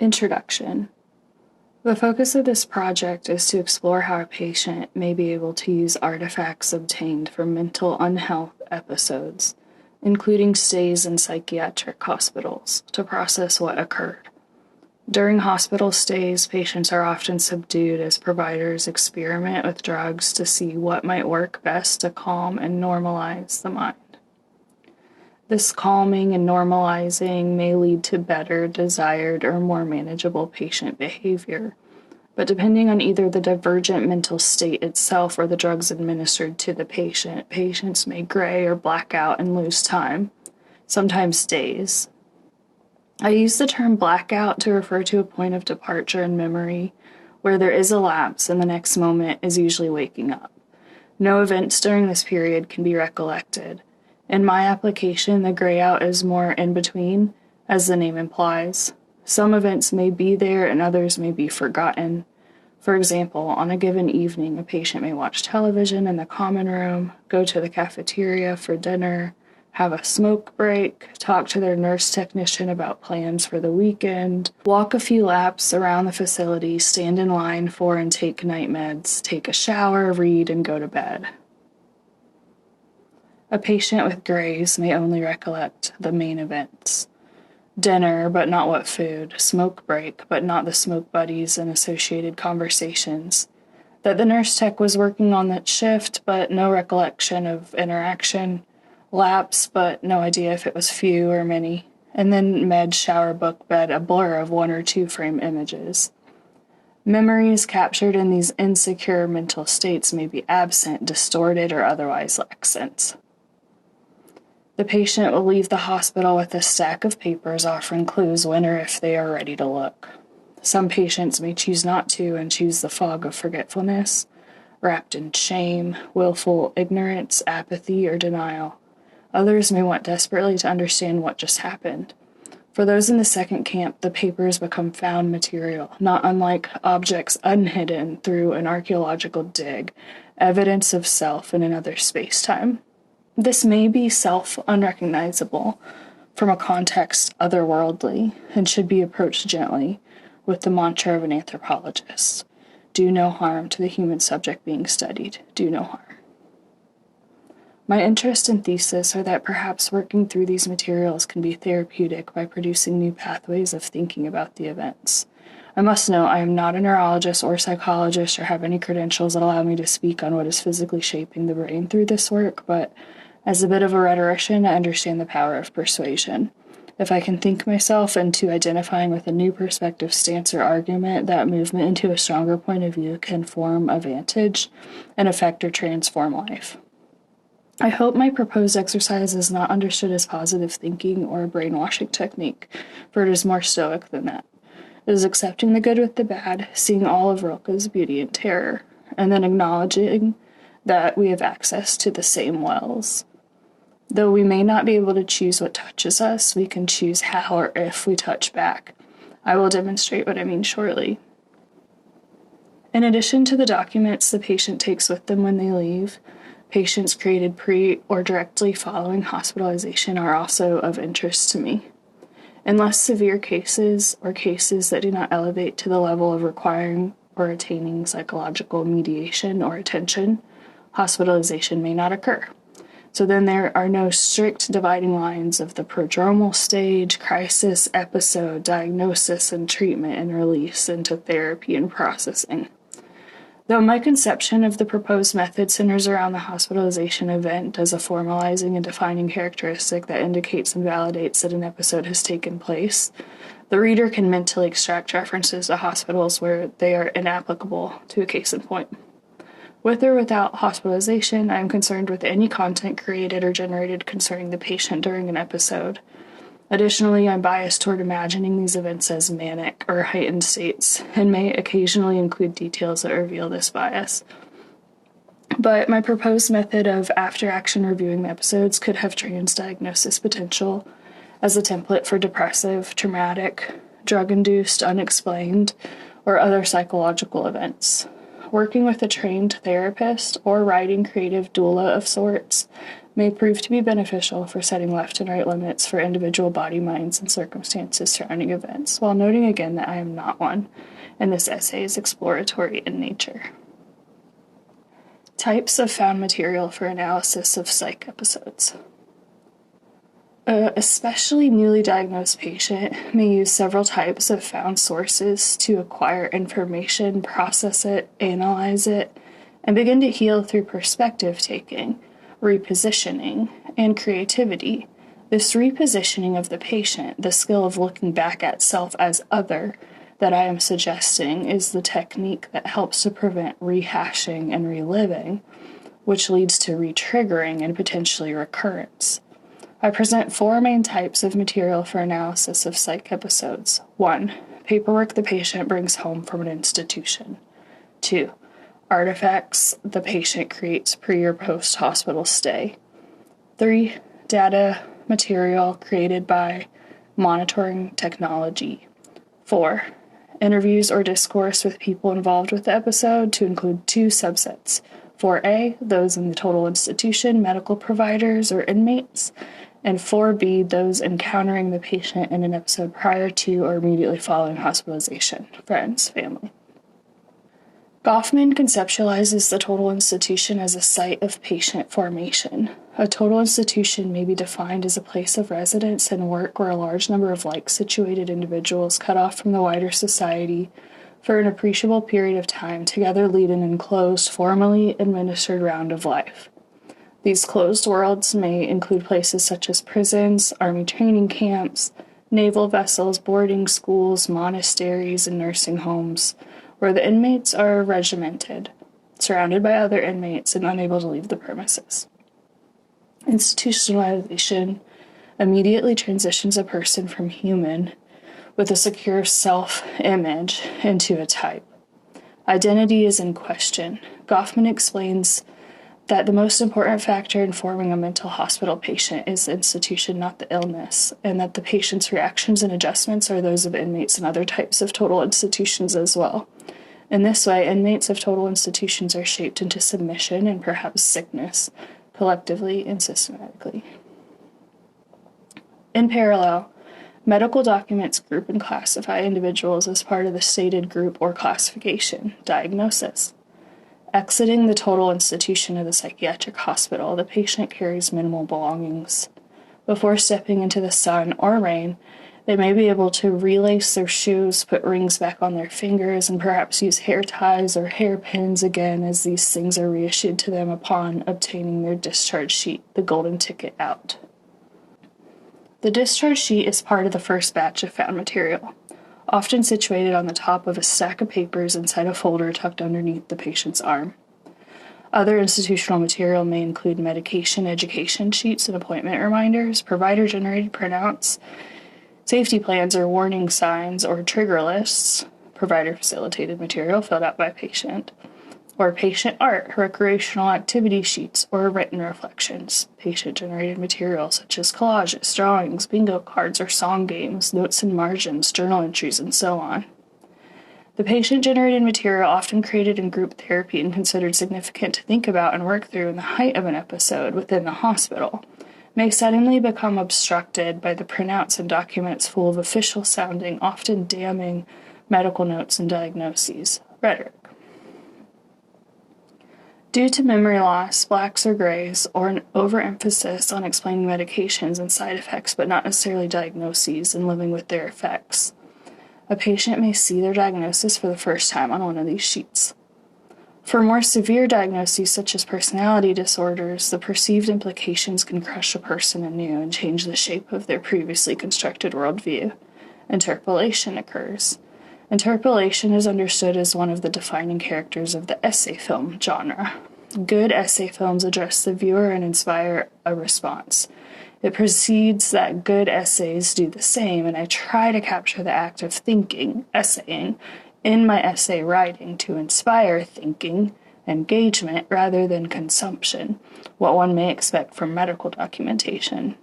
Introduction. The focus of this project is to explore how a patient may be able to use artifacts obtained from mental unhealth episodes, including stays in psychiatric hospitals, to process what occurred. During hospital stays, patients are often subdued as providers experiment with drugs to see what might work best to calm and normalize the mind. This calming and normalizing may lead to better, desired, or more manageable patient behavior, but depending on either the divergent mental state itself or the drugs administered to the patient, patients may gray or black out and lose time, sometimes days. I use the term blackout to refer to a point of departure in memory where there is a lapse and the next moment is usually waking up. No events during this period can be recollected. In my application, the gray out is more in between, as the name implies. Some events may be there and others may be forgotten. For example, on a given evening, a patient may watch television in the common room, go to the cafeteria for dinner, have a smoke break, talk to their nurse technician about plans for the weekend, walk a few laps around the facility, stand in line for and take night meds, take a shower, read, and go to bed. A patient with grays may only recollect the main events. Dinner, but not what food. Smoke break, but not the smoke buddies and associated conversations. That the nurse tech was working on that shift, but no recollection of interaction. Laps, but no idea if it was few or many. And then med, shower, book, bed, a blur of 1 or 2 frame images. Memories captured in these insecure mental states may be absent, distorted, or otherwise lack sense. The patient will leave the hospital with a stack of papers offering clues when or if they are ready to look. Some patients may choose not to and choose the fog of forgetfulness, wrapped in shame, willful ignorance, apathy, or denial. Others may want desperately to understand what just happened. For those in the second camp, the papers become found material, not unlike objects unhidden through an archaeological dig, evidence of self in another space-time. This may be self-unrecognizable from a context otherworldly and should be approached gently with the mantra of an anthropologist. Do no harm to the human subject being studied. Do no harm. My interest and thesis are that perhaps working through these materials can be therapeutic by producing new pathways of thinking about the events. I must note I am not a neurologist or psychologist or have any credentials that allow me to speak on what is physically shaping the brain through this work, but as a bit of a rhetorician, I understand the power of persuasion. If I can think myself into identifying with a new perspective, stance, or argument, that movement into a stronger point of view can form a vantage and affect or transform life. I hope my proposed exercise is not understood as positive thinking or a brainwashing technique, for it is more stoic than that. It is accepting the good with the bad, seeing all of Rilke's beauty and terror, and then acknowledging that we have access to the same wells. Though we may not be able to choose what touches us, we can choose how or if we touch back. I will demonstrate what I mean shortly. In addition to the documents the patient takes with them when they leave, patients created pre or directly following hospitalization are also of interest to me. In less severe cases, or cases that do not elevate to the level of requiring or attaining psychological mediation or attention, hospitalization may not occur. So then there are no strict dividing lines of the prodromal stage, crisis, episode, diagnosis, and treatment and release into therapy and processing. Though my conception of the proposed method centers around the hospitalization event as a formalizing and defining characteristic that indicates and validates that an episode has taken place, the reader can mentally extract references to hospitals where they are inapplicable to a case in point. With or without hospitalization, I am concerned with any content created or generated concerning the patient during an episode. Additionally, I'm biased toward imagining these events as manic or heightened states, and may occasionally include details that reveal this bias. But my proposed method of after-action reviewing the episodes could have transdiagnosis potential as a template for depressive, traumatic, drug-induced, unexplained, or other psychological events. Working with a trained therapist or writing creative doula of sorts may prove to be beneficial for setting left and right limits for individual body, minds, and circumstances surrounding events, while noting again that I am not one, and this essay is exploratory in nature. Types of found material for analysis of psych episodes. Especially newly diagnosed patient may use several types of found sources to acquire information, process it, analyze it, and begin to heal through perspective taking, repositioning, and creativity. This repositioning of the patient, the skill of looking back at self as other, that I am suggesting is the technique that helps to prevent rehashing and reliving, which leads to retriggering and potentially recurrence. I present 4 main types of material for analysis of psych episodes. 1. Paperwork the patient brings home from an institution. 2. Artifacts the patient creates pre- or post-hospital stay. 3. Data material created by monitoring technology. 4. Interviews or discourse with people involved with the episode to include 2 subsets. 4A, those in the total institution, medical providers or inmates, and 4B, those encountering the patient in an episode prior to or immediately following hospitalization, friends, family. Goffman conceptualizes the total institution as a site of patient formation. A total institution may be defined as a place of residence and work where a large number of like-situated individuals cut off from the wider society for an appreciable period of time together lead an enclosed, formally administered round of life. These closed worlds may include places such as prisons, army training camps, naval vessels, boarding schools, monasteries, and nursing homes, where the inmates are regimented, surrounded by other inmates, and unable to leave the premises. Institutionalization immediately transitions a person from human, with a secure self-image, into a type. Identity is in question. Goffman explains that the most important factor in forming a mental hospital patient is the institution, not the illness, and that the patient's reactions and adjustments are those of inmates and other types of total institutions as well. In this way, inmates of total institutions are shaped into submission and perhaps sickness, collectively and systematically. In parallel, medical documents group and classify individuals as part of the stated group or classification, diagnosis. Exiting the total institution of the psychiatric hospital, the patient carries minimal belongings. Before stepping into the sun or rain, they may be able to relace their shoes, put rings back on their fingers, and perhaps use hair ties or hairpins again as these things are reissued to them upon obtaining their discharge sheet, the golden ticket out. The discharge sheet is part of the first batch of found material, often situated on the top of a stack of papers inside a folder tucked underneath the patient's arm. Other institutional material may include medication education sheets and appointment reminders, provider-generated printouts, safety plans or warning signs or trigger lists, provider-facilitated material filled out by patient, or patient art, recreational activity sheets, or written reflections, patient-generated material such as collages, drawings, bingo cards, or song games, notes and margins, journal entries, and so on. The patient-generated material, often created in group therapy and considered significant to think about and work through in the height of an episode within the hospital, may suddenly become obstructed by the printouts and documents full of official-sounding, often damning medical notes and diagnoses, rhetoric. Due to memory loss, blacks or grays, or an overemphasis on explaining medications and side effects but not necessarily diagnoses and living with their effects, a patient may see their diagnosis for the first time on one of these sheets. For more severe diagnoses such as personality disorders, the perceived implications can crush a person anew and change the shape of their previously constructed worldview. Interpolation occurs. Interpolation is understood as one of the defining characters of the essay film genre. Good essay films address the viewer and inspire a response. It precedes that good essays do the same, and I try to capture the act of thinking, essaying, in my essay writing to inspire thinking, engagement, rather than consumption, what one may expect from medical documentation.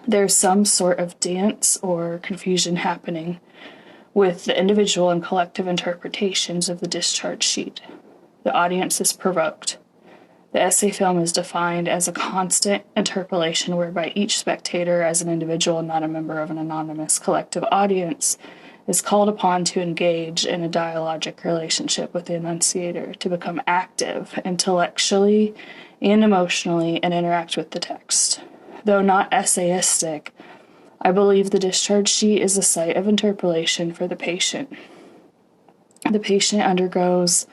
There's some sort of dance or confusion happening with the individual and collective interpretations of the discharge sheet. The audience is provoked. The essay film is defined as a constant interpolation whereby each spectator, as an individual and not a member of an anonymous collective audience, is called upon to engage in a dialogic relationship with the enunciator, to become active intellectually and emotionally and interact with the text. Though not essayistic, I believe the discharge sheet is a site of interpolation for the patient. The patient undergoes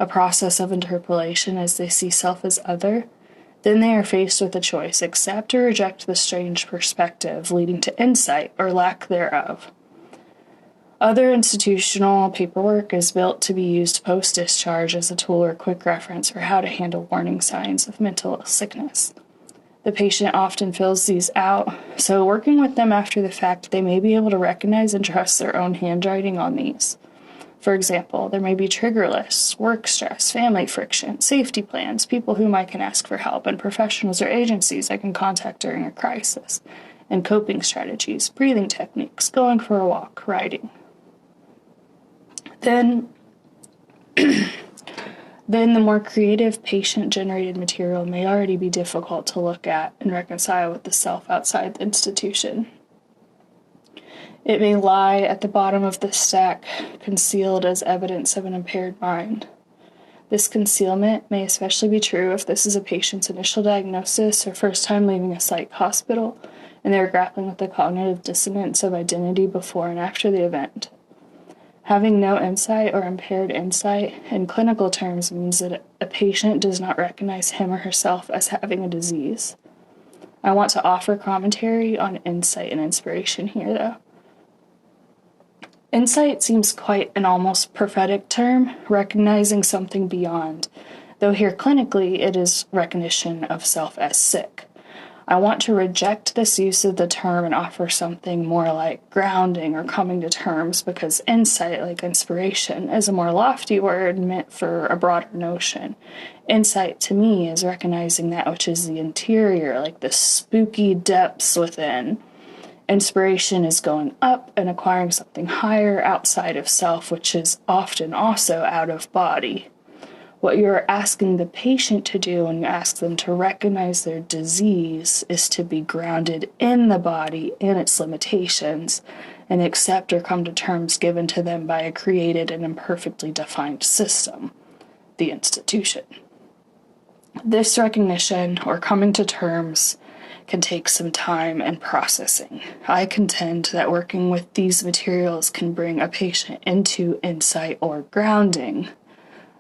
a process of interpolation as they see self as other. Then they are faced with a choice: accept or reject the strange perspective, leading to insight or lack thereof. Other institutional paperwork is built to be used post-discharge as a tool or quick reference for how to handle warning signs of mental sickness. The patient often fills these out, so working with them after the fact, they may be able to recognize and trust their own handwriting on these. For example, there may be trigger lists, work stress, family friction, safety plans, people whom I can ask for help, and professionals or agencies I can contact during a crisis, and coping strategies, breathing techniques, going for a walk, writing. Then the more creative patient-generated material may already be difficult to look at and reconcile with the self outside the institution. It may lie at the bottom of the stack, concealed as evidence of an impaired mind. This concealment may especially be true if this is a patient's initial diagnosis or first time leaving a psych hospital, and they are grappling with the cognitive dissonance of identity before and after the event. Having no insight or impaired insight in clinical terms means that a patient does not recognize him or herself as having a disease. I want to offer commentary on insight and inspiration here, though. Insight seems quite an almost prophetic term, recognizing something beyond, though here clinically it is recognition of self as sick. I want to reject this use of the term and offer something more like grounding or coming to terms, because insight, like inspiration, is a more lofty word meant for a broader notion. Insight to me is recognizing that which is the interior, like the spooky depths within. Inspiration is going up and acquiring something higher outside of self, which is often also out of body. What you're asking the patient to do when you ask them to recognize their disease is to be grounded in the body and its limitations, and accept or come to terms given to them by a created and imperfectly defined system, the institution. This recognition, or coming to terms, can take some time and processing. I contend that working with these materials can bring a patient into insight or grounding,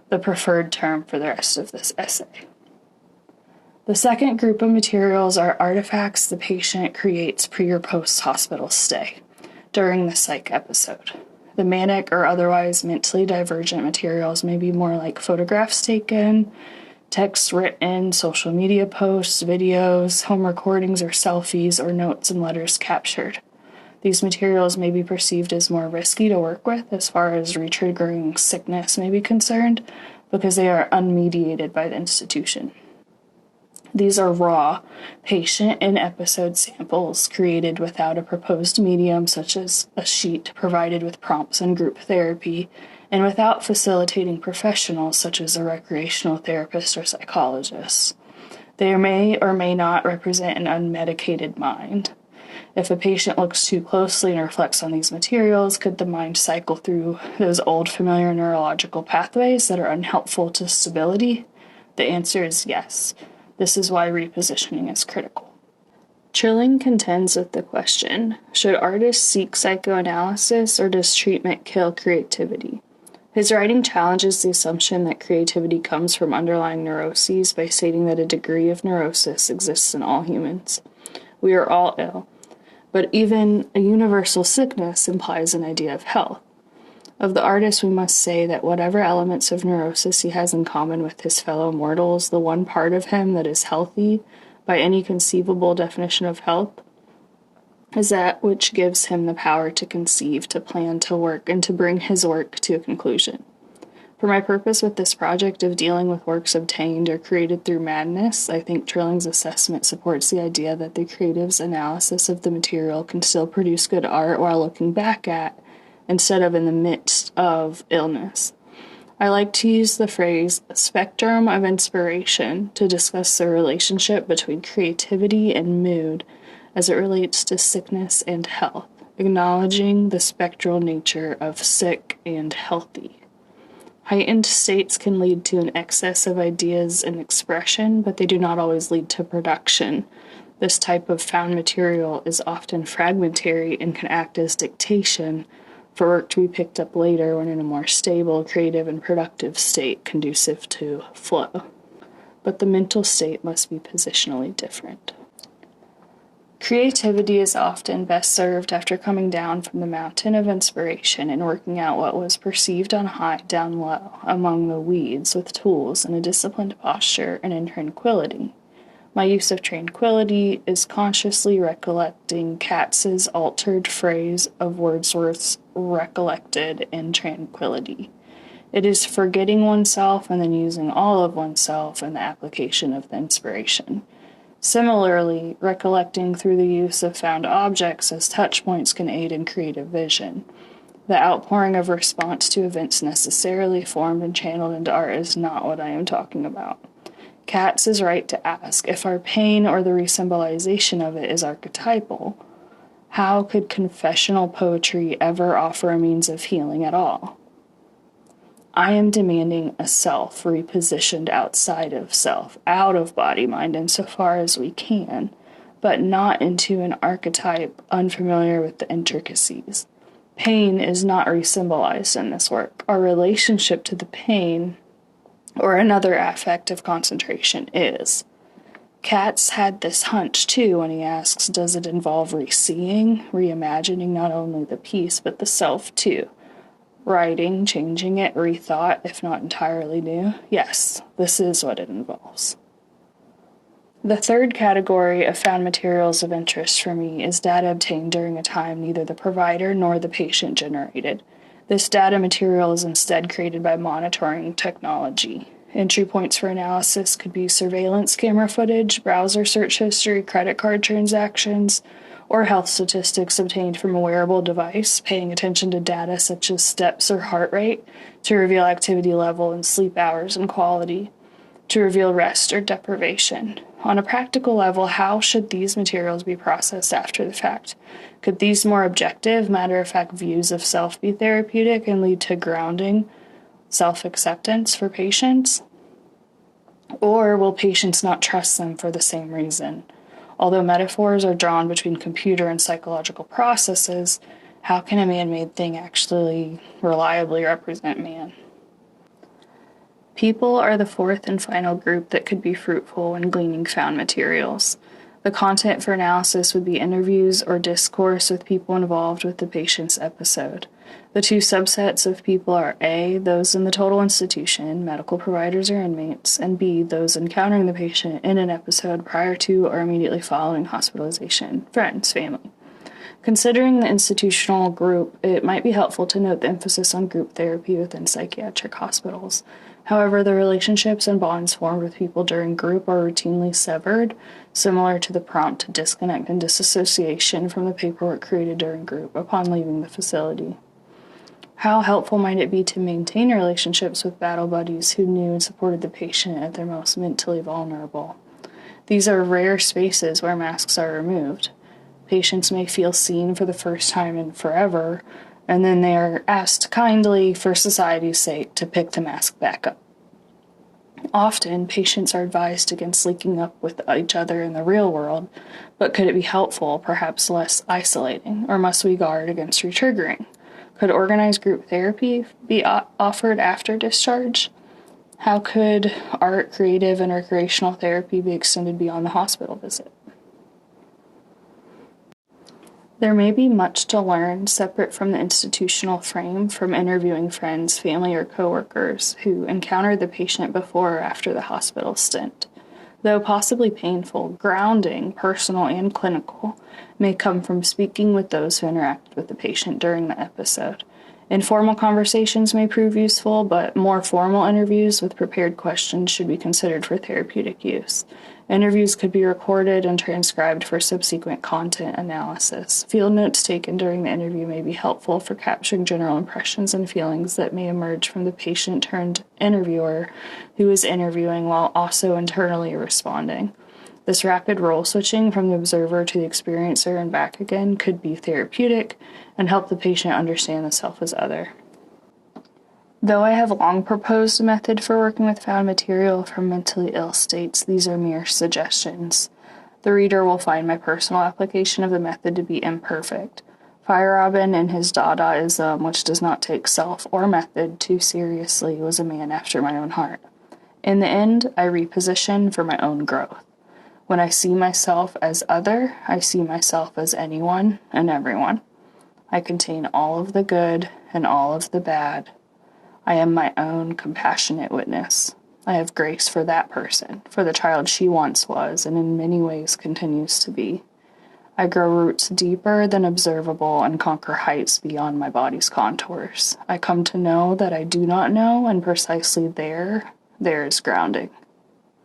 the preferred term for the rest of this essay. The second group of materials are artifacts the patient creates pre- or post-hospital stay during the psych episode. The manic or otherwise mentally divergent materials may be more like photographs taken, text written, social media posts, videos, home recordings or selfies, or notes and letters captured. These materials may be perceived as more risky to work with as far as retriggering sickness may be concerned, because they are unmediated by the institution. These are raw, patient and episode samples created without a proposed medium such as a sheet provided with prompts and group therapy, and without facilitating professionals such as a recreational therapist or psychologist. They may or may not represent an unmedicated mind. If a patient looks too closely and reflects on these materials, could the mind cycle through those old familiar neurological pathways that are unhelpful to stability? The answer is yes. This is why repositioning is critical. Trilling contends with the question, should artists seek psychoanalysis or does treatment kill creativity? His writing challenges the assumption that creativity comes from underlying neuroses by stating that a degree of neurosis exists in all humans. We are all ill. But even a universal sickness implies an idea of health. Of the artist, we must say that whatever elements of neurosis he has in common with his fellow mortals, the one part of him that is healthy, by any conceivable definition of health, is that which gives him the power to conceive, to plan, to work, and to bring his work to a conclusion. For my purpose with this project of dealing with works obtained or created through madness, I think Trilling's assessment supports the idea that the creative's analysis of the material can still produce good art while looking back at, instead of in the midst of, illness. I like to use the phrase spectrum of inspiration to discuss the relationship between creativity and mood as it relates to sickness and health, acknowledging the spectral nature of sick and healthy. Heightened states can lead to an excess of ideas and expression, but they do not always lead to production. This type of found material is often fragmentary and can act as dictation for work to be picked up later when in a more stable, creative, and productive state conducive to flow. But the mental state must be positionally different. Creativity is often best served after coming down from the mountain of inspiration and working out what was perceived on high down low among the weeds with tools in a disciplined posture and in tranquility. My use of tranquility is consciously recollecting Katz's altered phrase of Wordsworth's recollected in tranquility. It is forgetting oneself and then using all of oneself in the application of the inspiration. Similarly, recollecting through the use of found objects as touch points can aid in creative vision. The outpouring of response to events necessarily formed and channeled into art is not what I am talking about. Katz is right to ask, if our pain or the resymbolization of it is archetypal, how could confessional poetry ever offer a means of healing at all? I am demanding a self repositioned outside of self, out of body, mind, insofar as we can, but not into an archetype unfamiliar with the intricacies. Pain is not resymbolized in this work. Our relationship to the pain or another affect of concentration is. Katz had this hunch too when he asks, does it involve re-seeing, reimagining not only the piece but the self too? Writing, changing it, rethought, if not entirely new? Yes, this is what it involves. The third category of found materials of interest for me is data obtained during a time neither the provider nor the patient generated. This data material is instead created by monitoring technology. Entry points for analysis could be surveillance camera footage, browser search history, credit card transactions, or health statistics obtained from a wearable device, paying attention to data such as steps or heart rate to reveal activity level and sleep hours and quality, to reveal rest or deprivation. On a practical level, how should these materials be processed after the fact? Could these more objective, matter-of-fact views of self be therapeutic and lead to grounding, self-acceptance for patients? Or will patients not trust them for the same reason? Although metaphors are drawn between computer and psychological processes, how can a man-made thing actually reliably represent man? People are the fourth and final group that could be fruitful when gleaning found materials. The content for analysis would be interviews or discourse with people involved with the patient's episode. The two subsets of people are A, those in the total institution, medical providers or inmates, and B, those encountering the patient in an episode prior to or immediately following hospitalization, friends, family. Considering the institutional group, it might be helpful to note the emphasis on group therapy within psychiatric hospitals. However, the relationships and bonds formed with people during group are routinely severed, similar to the prompt disconnect and disassociation from the paperwork created during group upon leaving the facility. How helpful might it be to maintain relationships with battle buddies who knew and supported the patient at their most mentally vulnerable? These are rare spaces where masks are removed. Patients may feel seen for the first time in forever, and then they are asked kindly, for society's sake, to pick the mask back up. Often, patients are advised against linking up with each other in the real world, but could it be helpful, perhaps less isolating, or must we guard against retriggering? Could organized group therapy be offered after discharge? How could art, creative, and recreational therapy be extended beyond the hospital visit? There may be much to learn separate from the institutional frame from interviewing friends, family, or coworkers who encountered the patient before or after the hospital stint. Though possibly painful, grounding, personal and clinical, may come from speaking with those who interact with the patient during the episode. Informal conversations may prove useful, but more formal interviews with prepared questions should be considered for therapeutic use. Interviews could be recorded and transcribed for subsequent content analysis. Field notes taken during the interview may be helpful for capturing general impressions and feelings that may emerge from the patient turned interviewer who is interviewing while also internally responding. This rapid role switching from the observer to the experiencer and back again could be therapeutic and help the patient understand the self as other. Though I have long proposed a method for working with found material from mentally ill states, these are mere suggestions. The reader will find my personal application of the method to be imperfect. Feyerabend in his Dadaism, which does not take self or method too seriously, was a man after my own heart. In the end, I reposition for my own growth. When I see myself as other, I see myself as anyone and everyone. I contain all of the good and all of the bad. I am my own compassionate witness. I have grace for that person, for the child she once was, and in many ways continues to be. I grow roots deeper than observable and conquer heights beyond my body's contours. I come to know that I do not know, and precisely there is grounding.